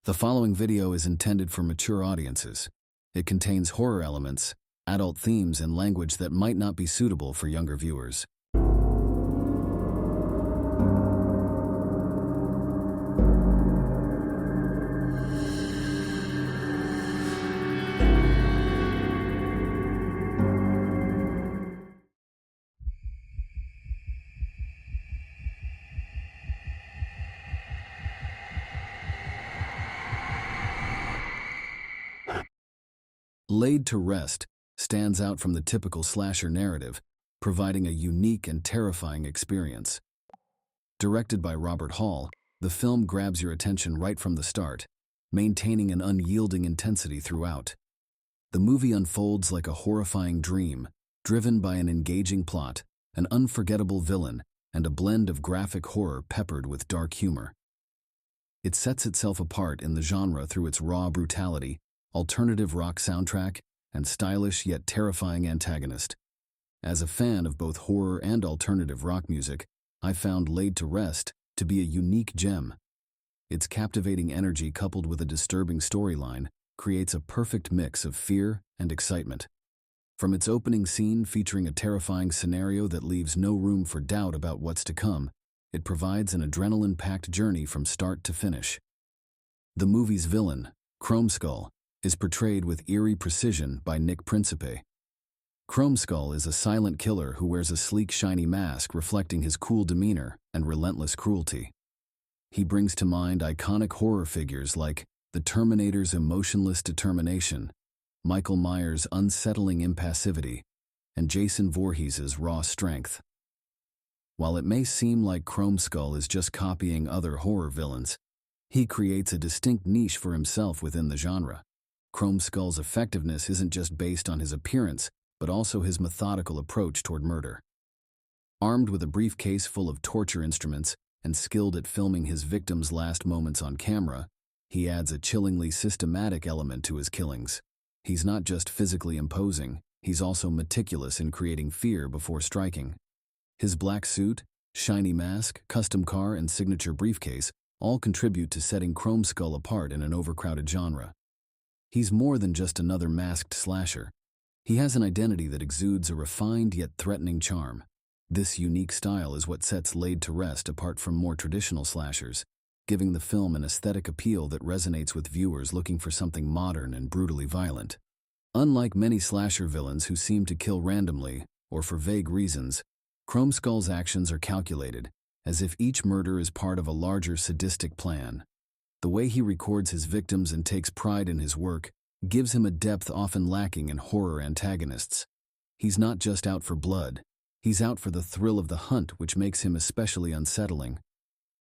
The following video is intended for mature audiences. It contains horror elements, adult themes, and language that might not be suitable for younger viewers. Laid to Rest stands out from the typical slasher narrative, providing a unique and terrifying experience. Directed by Robert Hall, the film grabs your attention right from the start, maintaining an unyielding intensity throughout. The movie unfolds like a horrifying dream, driven by an engaging plot, an unforgettable villain, and a blend of graphic horror peppered with dark humor. It sets itself apart in the genre through its raw brutality, alternative rock soundtrack, and stylish yet terrifying antagonist. As a fan of both horror and alternative rock music, I found Laid to Rest to be a unique gem. Its captivating energy coupled with a disturbing storyline creates a perfect mix of fear and excitement. From its opening scene featuring a terrifying scenario that leaves no room for doubt about what's to come, it provides an adrenaline-packed journey from start to finish. The movie's villain, ChromeSkull, is portrayed with eerie precision by Nick Principe. ChromeSkull is a silent killer who wears a sleek, shiny mask reflecting his cool demeanor and relentless cruelty. He brings to mind iconic horror figures like the Terminator's emotionless determination, Michael Myers' unsettling impassivity, and Jason Voorhees' raw strength. While it may seem like ChromeSkull is just copying other horror villains, he creates a distinct niche for himself within the genre. ChromeSkull's effectiveness isn't just based on his appearance, but also his methodical approach toward murder. Armed with a briefcase full of torture instruments and skilled at filming his victims' last moments on camera, he adds a chillingly systematic element to his killings. He's not just physically imposing, he's also meticulous in creating fear before striking. His black suit, shiny mask, custom car, and signature briefcase all contribute to setting ChromeSkull apart in an overcrowded genre. He's more than just another masked slasher. He has an identity that exudes a refined yet threatening charm. This unique style is what sets Laid to Rest apart from more traditional slashers, giving the film an aesthetic appeal that resonates with viewers looking for something modern and brutally violent. Unlike many slasher villains who seem to kill randomly or for vague reasons, ChromeSkull's actions are calculated, as if each murder is part of a larger sadistic plan. The way he records his victims and takes pride in his work gives him a depth often lacking in horror antagonists. He's not just out for blood, he's out for the thrill of the hunt, which makes him especially unsettling.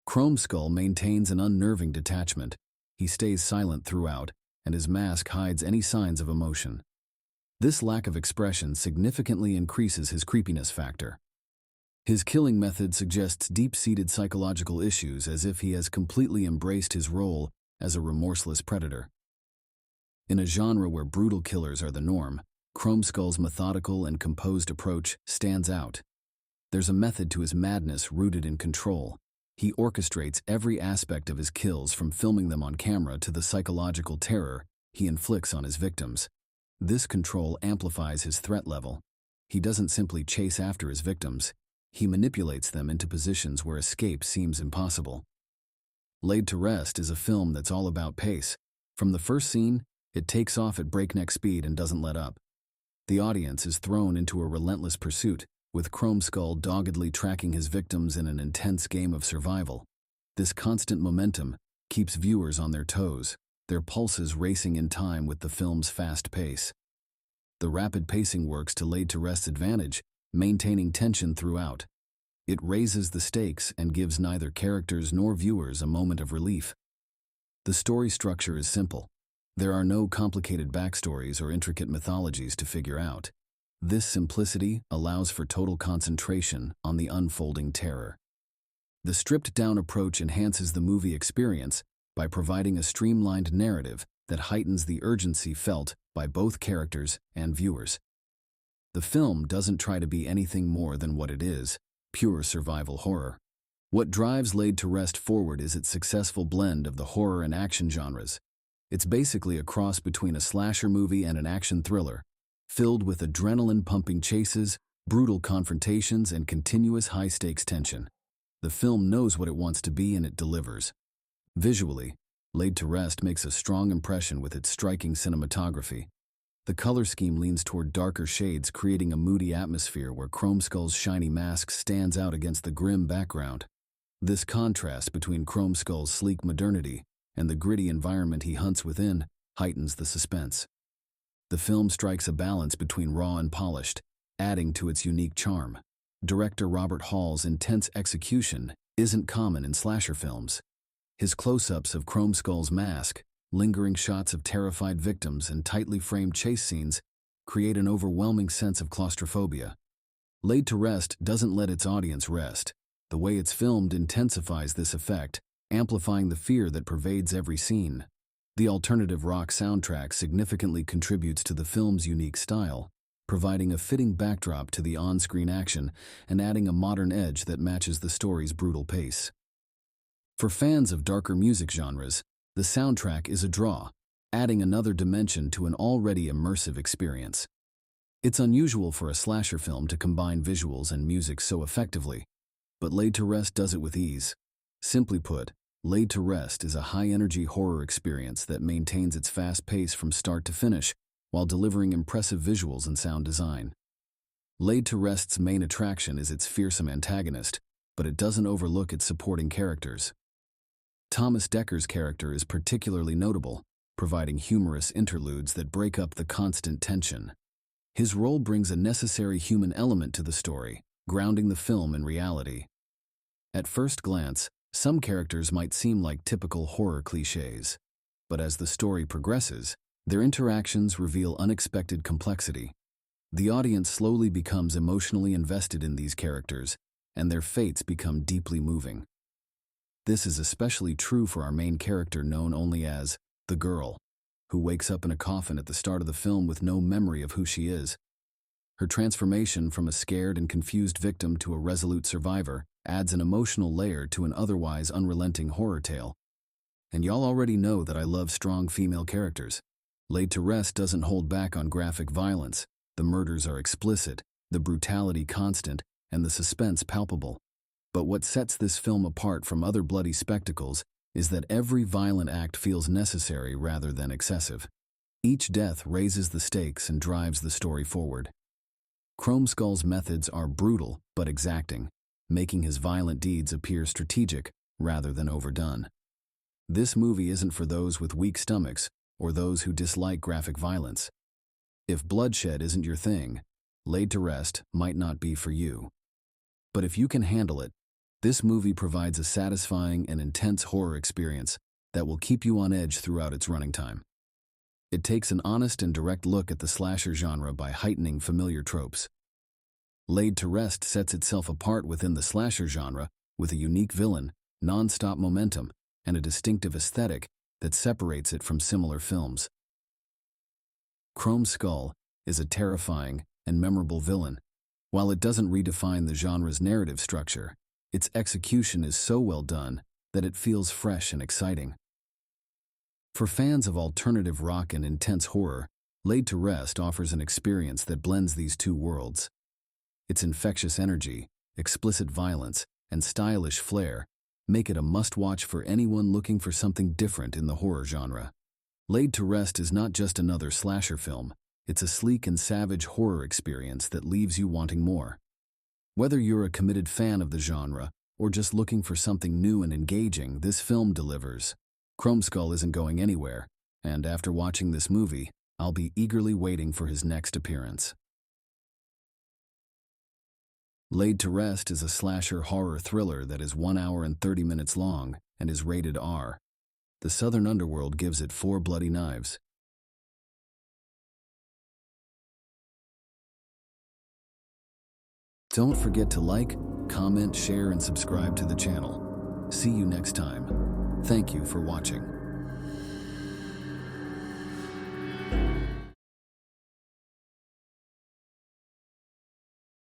ChromeSkull maintains an unnerving detachment. He stays silent throughout, and his mask hides any signs of emotion. This lack of expression significantly increases his creepiness factor. His killing method suggests deep-seated psychological issues, as if he has completely embraced his role as a remorseless predator. In a genre where brutal killers are the norm, ChromeSkull's methodical and composed approach stands out. There's a method to his madness rooted in control. He orchestrates every aspect of his kills, from filming them on camera to the psychological terror he inflicts on his victims. This control amplifies his threat level. He doesn't simply chase after his victims. He manipulates them into positions where escape seems impossible. Laid to Rest is a film that's all about pace. From the first scene, it takes off at breakneck speed and doesn't let up. The audience is thrown into a relentless pursuit, with ChromeSkull doggedly tracking his victims in an intense game of survival. This constant momentum keeps viewers on their toes, their pulses racing in time with the film's fast pace. The rapid pacing works to Laid to Rest's advantage, maintaining tension throughout. It raises the stakes and gives neither characters nor viewers a moment of relief. The story structure is simple. There are no complicated backstories or intricate mythologies to figure out. This simplicity allows for total concentration on the unfolding terror. The stripped-down approach enhances the movie experience by providing a streamlined narrative that heightens the urgency felt by both characters and viewers. The film doesn't try to be anything more than what it is, pure survival horror. What drives Laid to Rest forward is its successful blend of the horror and action genres. It's basically a cross between a slasher movie and an action thriller, filled with adrenaline-pumping chases, brutal confrontations, and continuous high-stakes tension. The film knows what it wants to be and it delivers. Visually, Laid to Rest makes a strong impression with its striking cinematography. The color scheme leans toward darker shades, creating a moody atmosphere where ChromeSkull's shiny mask stands out against the grim background. This contrast between ChromeSkull's sleek modernity and the gritty environment he hunts within heightens the suspense. The film strikes a balance between raw and polished, adding to its unique charm. Director Robert Hall's intense execution isn't common in slasher films. His close-ups of ChromeSkull's mask, lingering shots of terrified victims, and tightly framed chase scenes create an overwhelming sense of claustrophobia. Laid to Rest doesn't let its audience rest. The way it's filmed intensifies this effect, amplifying the fear that pervades every scene. The alternative rock soundtrack significantly contributes to the film's unique style, providing a fitting backdrop to the on-screen action and adding a modern edge that matches the story's brutal pace. For fans of darker music genres, the soundtrack is a draw, adding another dimension to an already immersive experience. It's unusual for a slasher film to combine visuals and music so effectively, but Laid to Rest does it with ease. Simply put, Laid to Rest is a high-energy horror experience that maintains its fast pace from start to finish while delivering impressive visuals and sound design. Laid to Rest's main attraction is its fearsome antagonist, but it doesn't overlook its supporting characters. Thomas Decker's character is particularly notable, providing humorous interludes that break up the constant tension. His role brings a necessary human element to the story, grounding the film in reality. At first glance, some characters might seem like typical horror cliches, but as the story progresses, their interactions reveal unexpected complexity. The audience slowly becomes emotionally invested in these characters, and their fates become deeply moving. This is especially true for our main character, known only as the girl, who wakes up in a coffin at the start of the film with no memory of who she is. Her transformation from a scared and confused victim to a resolute survivor adds an emotional layer to an otherwise unrelenting horror tale. And y'all already know that I love strong female characters. Laid to Rest doesn't hold back on graphic violence. The murders are explicit, the brutality constant, and the suspense palpable. But what sets this film apart from other bloody spectacles is that every violent act feels necessary rather than excessive. Each death raises the stakes and drives the story forward. ChromeSkull's methods are brutal but exacting, making his violent deeds appear strategic rather than overdone. This movie isn't for those with weak stomachs or those who dislike graphic violence. If bloodshed isn't your thing, Laid to Rest might not be for you. But if you can handle it, this movie provides a satisfying and intense horror experience that will keep you on edge throughout its running time. It takes an honest and direct look at the slasher genre by heightening familiar tropes. Laid to Rest sets itself apart within the slasher genre with a unique villain, non-stop momentum, and a distinctive aesthetic that separates it from similar films. ChromeSkull is a terrifying and memorable villain. While it doesn't redefine the genre's narrative structure, its execution is so well done that it feels fresh and exciting. For fans of alternative rock and intense horror, Laid to Rest offers an experience that blends these two worlds. Its infectious energy, explicit violence, and stylish flair make it a must-watch for anyone looking for something different in the horror genre. Laid to Rest is not just another slasher film, it's a sleek and savage horror experience that leaves you wanting more. Whether you're a committed fan of the genre or just looking for something new and engaging, this film delivers. ChromeSkull isn't going anywhere, and after watching this movie, I'll be eagerly waiting for his next appearance. Laid to Rest is a slasher horror thriller that is 1 hour and 30 minutes long and is rated R. The Southern Underworld gives it 4 bloody knives. Don't forget to like, comment, share, and subscribe to the channel. See you next time. Thank you for watching.